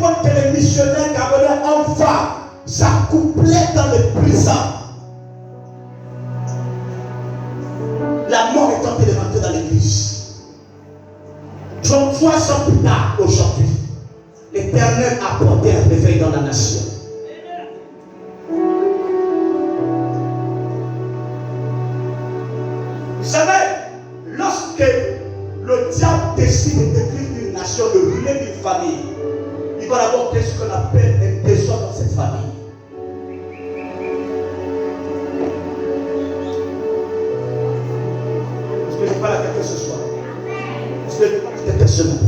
téléphones que les missionnaires gabonais envoient, ça couplait dans les prisons. La mort est en train de rentrer dans l'église. 33 ans plus tard, aujourd'hui, l'Éternel a apporté un réveil dans la nation. Vous savez, lorsque le diable décide de détruire une nation, de ruiner une famille, il va d'abord créer ce qu'on appelle un désordre dans cette famille. Est-ce que je parle à quelqu'un ce soir? Est-ce que je parle à quelqu'un ce matin?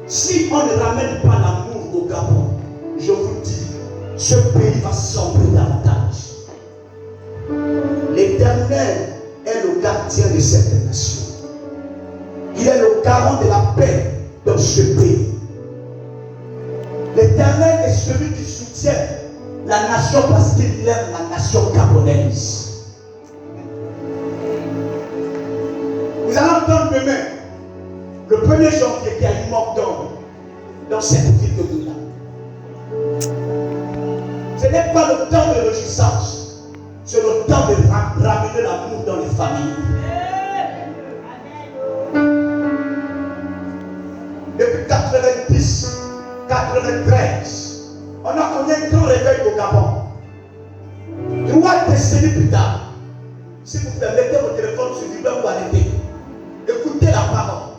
Si on ne ramène pas l'amour au Gabon, je vous dis, ce pays va sombrer davantage. L'Éternel est le gardien de cette nation. Il est le garant de la paix dans ce pays. L'Éternel est celui qui soutient la nation parce qu'il aime la nation gabonaise. Vous allez entendre demain, le 1er janvier, qu'il y a une mort d'homme dans cette ville de Boula. Ce n'est pas le temps de réjouissance, c'est le temps de ramener l'amour dans les familles. Depuis 90, 93, on a connu un grand réveil au Gabon. 3 décennies plus tard, si vous mettez votre téléphone sur du ou arrêtez, écoutez la parole.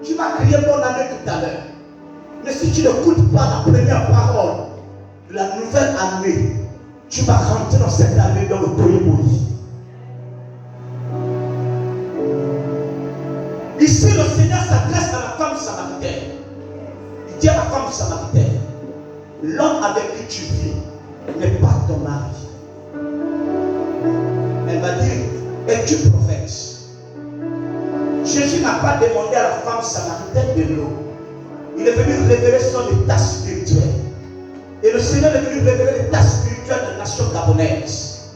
Tu vas crier bonne année tout à l'heure. Mais si tu n'écoutes pas la première parole de la nouvelle année, tu vas rentrer dans cette année dans le toyiboli. Ici, le Seigneur s'adresse à la femme samaritaine. Il dit à la femme samaritaine, l'homme avec qui tu vis n'est pas ton mari. Elle va dire, es-tu prophète? Jésus n'a pas demandé à la femme samaritaine de l'eau. Il est venu révéler son état spirituel. Et le Seigneur est venu révéler l'état spirituel de la nation gabonaise.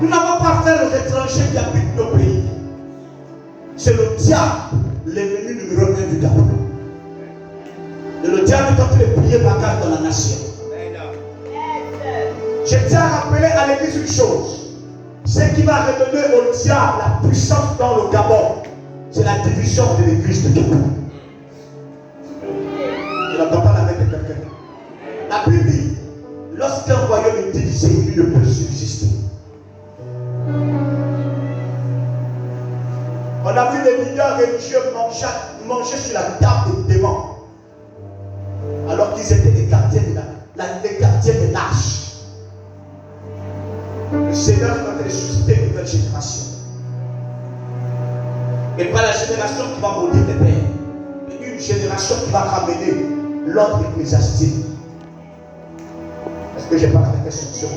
Nous n'avons pas affaire aux étrangers qui habitent nos pays. C'est le diable, l'ennemi numéro 1 du Gabon. Et le diable est en train de plier bagarre dans la nation. Je tiens à rappeler à l'église une chose. Ce qui va redonner au diable la puissance dans le Gabon, c'est la division de l'église de Gabon. Je n'entends pas la main de quelqu'un. La Bible dit, lorsqu'un royaume est divisé, il ne peut subsister. On a vu les leaders religieux manger sur la table des démons, alors qu'ils étaient les gardiens de l'arche. Le Seigneur va ressusciter une nouvelle génération. Et pas la génération qui va maudire les pères, mais une génération qui va ramener l'ordre ecclésiastique. Est-ce que j'ai pas la question?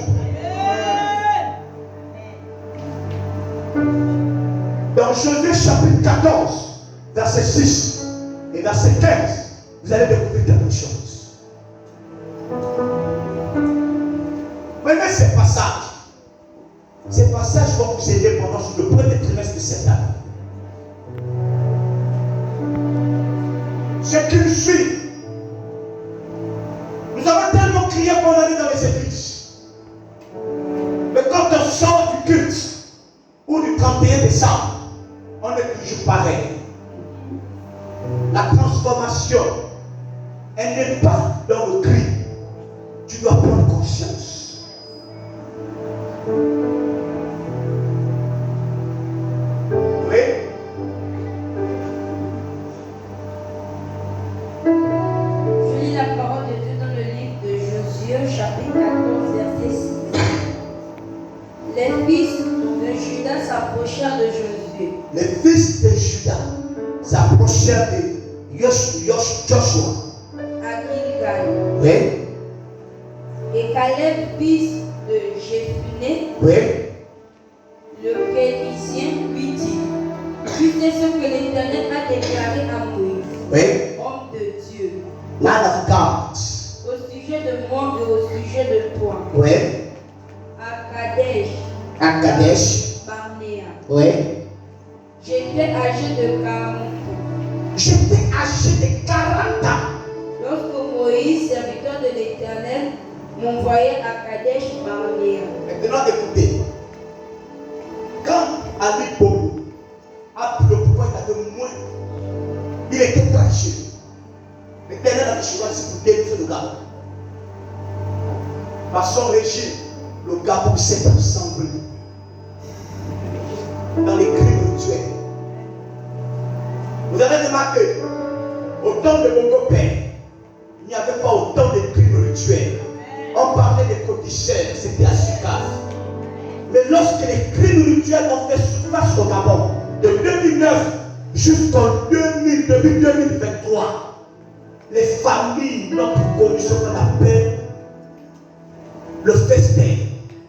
Dans Josué chapitre 14, verset 6 et verset 15, vous allez découvrir quelque chose. Prenez ces passages. Ces passages vont vous aider pendant le premier trimestre de cette année. Ce qui suit, nous avons tellement crié pendant l'année dans les églises. Mais quand on sort du culte ou du 31 décembre, on est toujours pareil. La transformation, elle n'est pas dans le cri. Tu dois prendre conscience. Oui. Je lis la parole de Dieu dans le livre de Josué, chapitre 14, verset 6. Les fils de Judas s'approchèrent de Josué. Les fils de Judas s'approchèrent de Joshua. À Gilgal. Oui. Et Caleb, fils de Jephunneh, Oui. le Kénizien, lui dit, tu sais ce que l'Éternel a déclaré à Moïse, Oui. homme de Dieu, Man of God. au sujet de moi et au sujet de toi, Oui. à Kadesh, À Kadesh. Barnéa. Oui. J'étais âgé de 40 ans. J'étais âgé de 40 ans. Lorsque Moïse, serviteur de l'Éternel, m'envoyait à Kadesh Barnéa. Maintenant, écoutez. Quand Ali Bobo a pris le pouvoir, il avait moins. Il était tranché. L'Éternel avait choisi pour délivrer le Gabon. Par son régime, le Gabon s'est ensemblé dans les crimes rituels. Vous avez remarqué, au temps de mon père, il n'y avait pas autant de crimes rituels. On parlait des codiceurs, c'était à Sicaf. Mais lorsque les crimes rituels ont fait surface au Gabon, de 2009 jusqu'en 2023, les familles n'ont plus connu ce qu'on appelle le festin,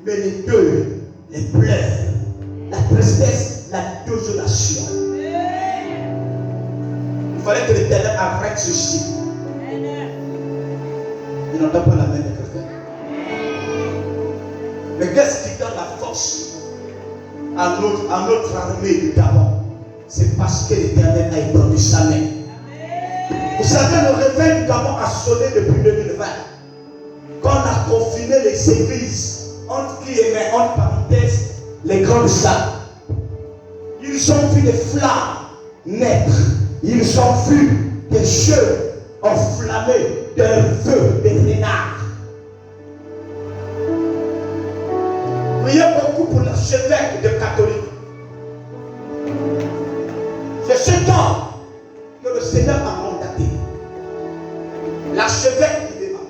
mais les deuils, les pleurs, la tristesse, la désolation. Il fallait que l'Éternel arrête ceci. Il n'entend pas la main de quelqu'un. Mais qu'est-ce qui donne la force à notre armée du Gabon? C'est parce que l'Éternel a étendu sa main. Vous savez, le réveil du Gabon a sonné depuis 2020. Quand on a confiné les églises, entre guillemets, entre parenthèses, les grandes salles, ils ont vu des flammes naître. Ils ont vu des jeux enflammés d'un feu, des renards. Priez beaucoup pour l'archevêque de catholique. C'est ce temps que le Seigneur a mandaté. L'archevêque du débat.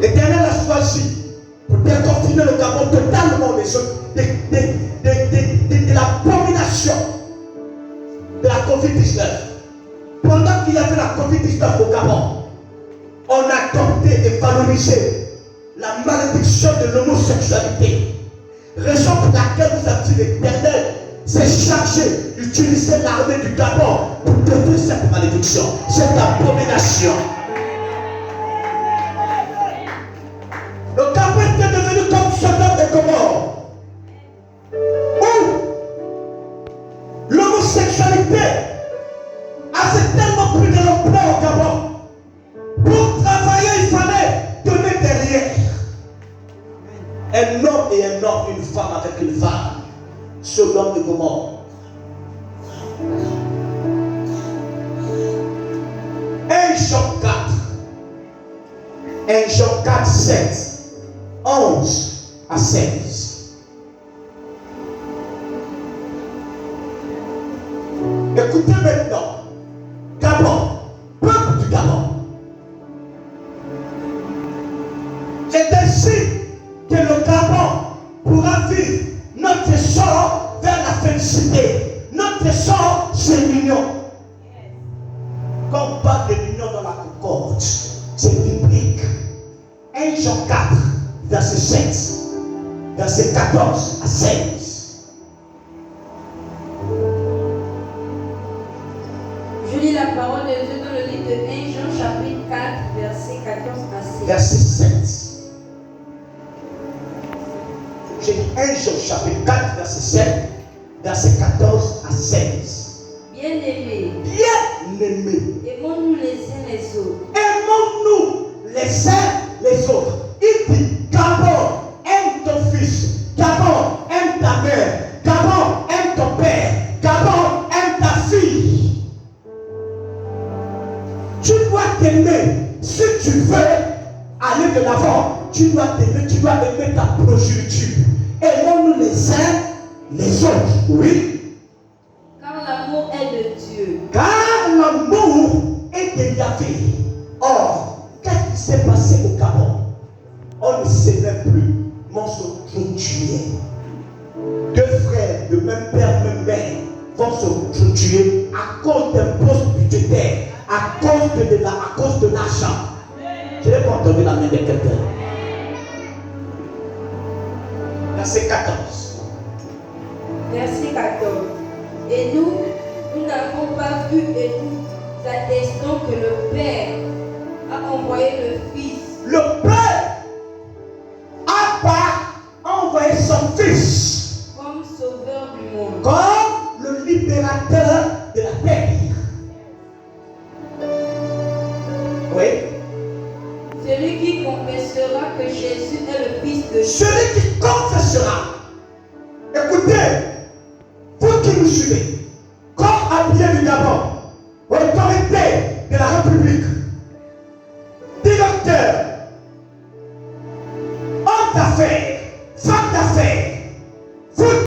L'Éternel a choisi pour déconfiner le Gabon totalement de l'abomination de la COVID-19. Pendant qu'il y avait la COVID-19 au Gabon, on a adopté et valorisé la malédiction de l'homosexualité. Raison pour laquelle vous avez dit l'Éternel s'est chargé d'utiliser l'armée du Gabon pour détruire cette malédiction, cette abomination. Le Gabon était devenu comme Sodome et Gomorrhe, où l'homosexualité avait tellement pris de l'ampleur au Gabon. Pour travailler, il fallait donner derrière. Un homme et un homme, une femme avec une femme. Sodome et Gomorrhe. 1 Jean 4. 1 Jean 4, 7. 11 à 16. Écoutez maintenant. Gabon, peuple du Gabon. C'est ainsi que le Gabon pourra vivre notre sort vers la félicité. Notre sort, c'est l'union. Quand on parle de l'union dans la concorde, c'est biblique. 1 Jean 4, verset 7, verset 14 à 16. Je lis la parole de Dieu dans le livre de 1 Jean chapitre 4, verset 14 à 16. Verset 7. J'ai dit 1 Jean chapitre 4, verset 7, verset 14 à 16. Bien-aimés, Bien-aimés, aimons-nous les uns les autres. aimons-nous les uns les autres. Il dit, Gabon, aime ton fils. Gabon, aime ta mère. Gabon, aime ton père. Gabon, aime ta fille. Tu dois t'aimer. Si tu veux aller de l'avant, tu dois t'aimer, tu dois aimer ta progéniture. Aimons-nous les uns les autres. Oui. Car l'amour est de Dieu. Car l'amour est de Yahvé. Or, qu'est-ce qui s'est passé au Gabon? On ne sait même plus. Mon s'entretuer. Deux frères de même père, même mère vont s'entretuer à cause d'un poste budgétaire, à cause de l'argent. Je n'ai pas entendu la main de quelqu'un. Verset 14. Verset 14. Et nous n'avons pas vu et nous attestons que le Père a envoyé le Fils. Le Père a envoyé son Fils Comme sauveur du monde. comme le libérateur de la terre. qui confessera que Jésus est le Fils de Dieu. Celui qui confessera. Écoutez, vous qui nous suivez, corps habillé du Gabon, autorité de la République, directeur, homme d'affaires,